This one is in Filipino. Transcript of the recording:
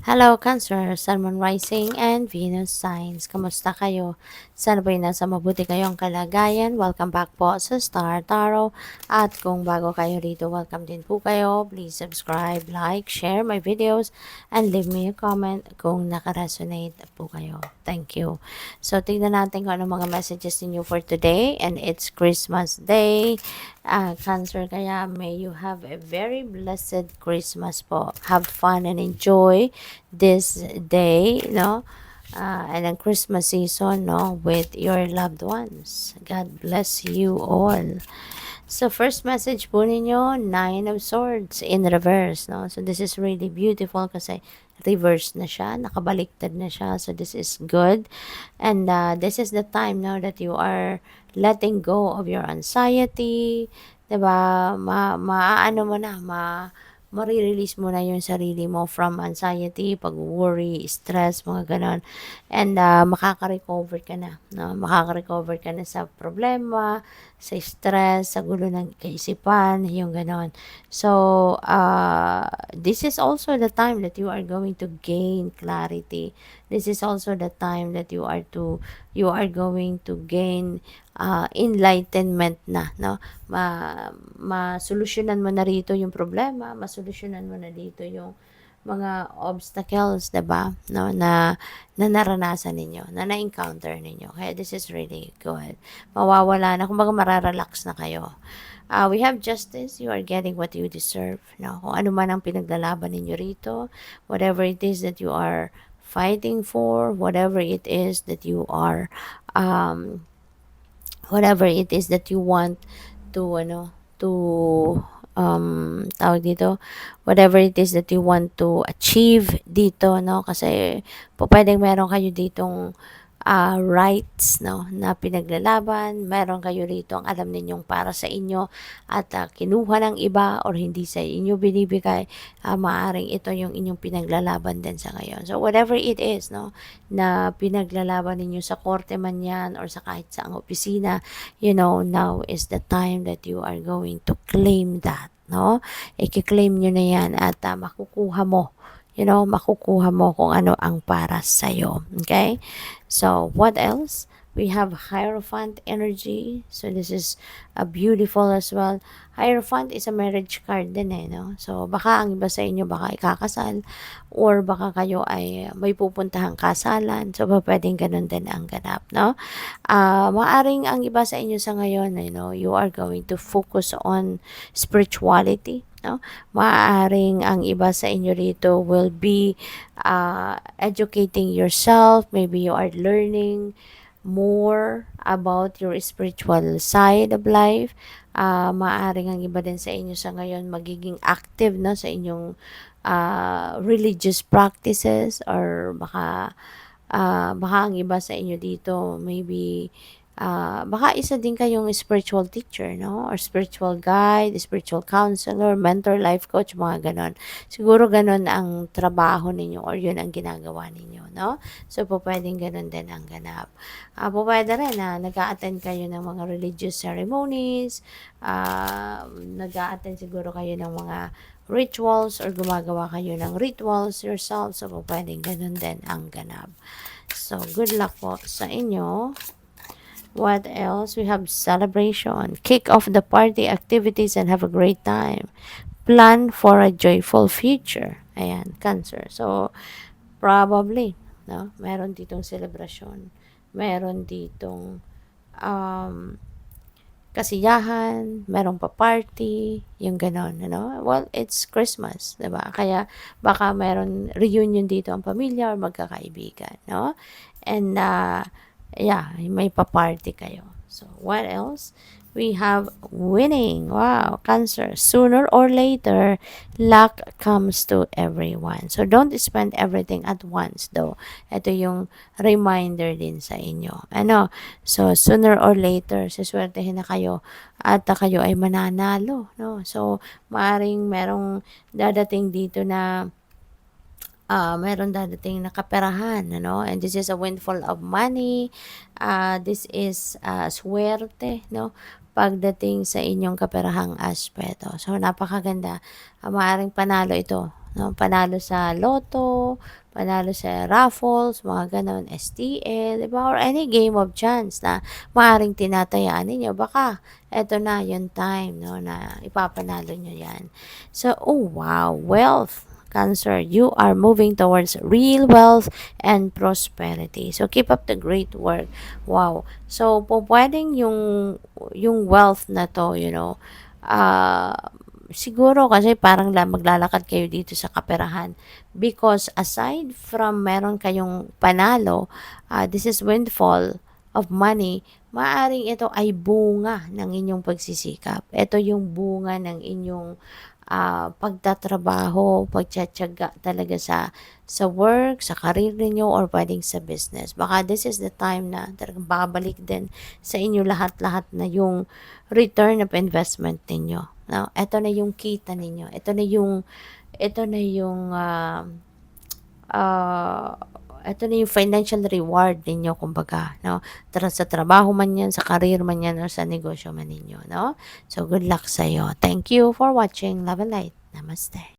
Hello, Cancer, Sun, Moon Rising, and Venus Signs. Kamusta kayo? Sana ba'y nasa mabuti kayong kalagayan? Welcome back po sa Star Tarot. At kung bago kayo rito, welcome din po kayo. Please subscribe, like, share my videos, and leave me a comment kung nakaresonate po kayo. Thank you. So, tignan natin kung ano mga messages ninyo for today. And it's Christmas Day. Cancer, kaya may you have a very blessed Christmas po. Have fun and enjoy this day, no? And then Christmas season, no, with your loved ones. God bless you all. So, first message po ninyo, Nine of Swords in reverse, no? So, this is really beautiful kasi reverse na siya, nakabaliktad na siya. So, this is good. And this is the time now that you are letting go of your anxiety, 'di ba? Maaano mo na, marirelease mo na yung sarili mo from anxiety, pag-worry, stress, mga ganon. And makaka-recover ka na. No? Makaka-recover ka na sa problema, sa stress, sa gulo ng kaisipan, yung ganon. So, this is also the time that you are going to gain clarity. This is also the time that you are going to gain enlightenment na, no? Masolusyonan mo na rito yung problema, masolusyonan mo na dito yung mga obstacles, 'di ba? No, na naranasan ninyo, na-encounter ninyo. Kaya this is really good. Mawawala na, kumbaga mararelax na kayo. We have justice. You are getting what you deserve. No? Kung ano man ang pinaglalaban ninyo rito, whatever it is that you are fighting for, whatever it is that you are um, whatever it is that you want to tawag dito, whatever it is that you want to achieve dito, no, kasi po pwedeng meron kayo ditong rights, no, na pinaglalaban, meron kayo rito ang alam ninyong para sa inyo at kinuha ng iba or hindi sa inyo binibigay, maaring ito yung inyong pinaglalaban din sa ngayon. So whatever it is, no, na pinaglalaban ninyo sa korte man yan or sa kahit saang opisina, now is the time that you are going to claim that, no? I-claim nyo na yan at makukuha mo, makukuha mo kung ano ang para sa'yo. Okay? So, what else? We have Hierophant energy. So, this is beautiful as well. Hierophant is a marriage card din no? So, baka ang iba sa inyo baka ikakasal or baka kayo ay may pupuntahang kasalan. So, pwedeng ganun din ang ganap, no? Maaring ang iba sa inyo sa ngayon, you are going to focus on spirituality, no? Maaring ang iba sa inyo rito will be educating yourself. Maybe you are learning more about your spiritual side of life. Maaring ang iba din sa inyo sa ngayon magiging active, no, sa inyong religious practices, or baka ang iba sa inyo dito maybe baka isa din kayong spiritual teacher, no? Or spiritual guide, spiritual counselor, mentor, life coach, mga ganon. Siguro ganon ang trabaho ninyo or yun ang ginagawa ninyo, no? So, pwedeng ganon din ang ganap. Pwede rin na nag-a-attend kayo ng mga religious ceremonies, nag-a-attend siguro kayo ng mga rituals or gumagawa kayo ng rituals yourself. So, pwedeng ganon din ang ganap. So, good luck po sa inyo. What else? We have celebration. Kick off the party activities and have a great time. Plan for a joyful future. Ayan, Cancer. So, probably, no? Meron ditong celebration. Meron ditong um, kasiyahan, merong pa-party, yung ganon, Well, it's Christmas, diba? Kaya, baka meron reunion dito ang pamilya or magkakaibigan, no? And, yeah, may pa-party kayo. So, what else? We have winning. Wow, Cancer. Sooner or later, luck comes to everyone. So, don't spend everything at once, though. Ito yung reminder din sa inyo. So, sooner or later, siswertehin na kayo at kayo ay mananalo, no? So, maaring merong dadating dito na meron dadating na kaperahan, and this is a windfall of money. This is swerte, no, pagdating sa inyong kaperahang aspeto. So, napakaganda. Maaaring panalo ito, no? Panalo sa lotto, panalo sa raffles, mga ganon, STL, di ba? Or any game of chance na maaring tinatayaan ninyo. Baka eto na yung time, no, na ipapanalo nyo yan. So, oh wow, wealth. Cancer, you are moving towards real wealth and prosperity. So, keep up the great work. Wow. So, po pwedeng yung wealth na to, uh, siguro kasi parang maglalakad kayo dito sa kaperahan. Because aside from meron kayong panalo, this is windfall of money, maaring ito ay bunga ng inyong pagsisikap. Ito yung bunga ng inyong pagtatrabaho, pagtsatsaga talaga sa work, sa career ninyo, or pwedeng sa business. Baka this is the time na talagang babalik din sa inyo lahat-lahat na yung return of investment ninyo. No? Ito na yung kita ninyo. Uh, ito na yung financial reward ninyo, kumbaga, no? Sa trabaho man yan, sa career man yan, or sa negosyo man ninyo, no? So, good luck sa'yo. Thank you for watching. Love and light. Namaste.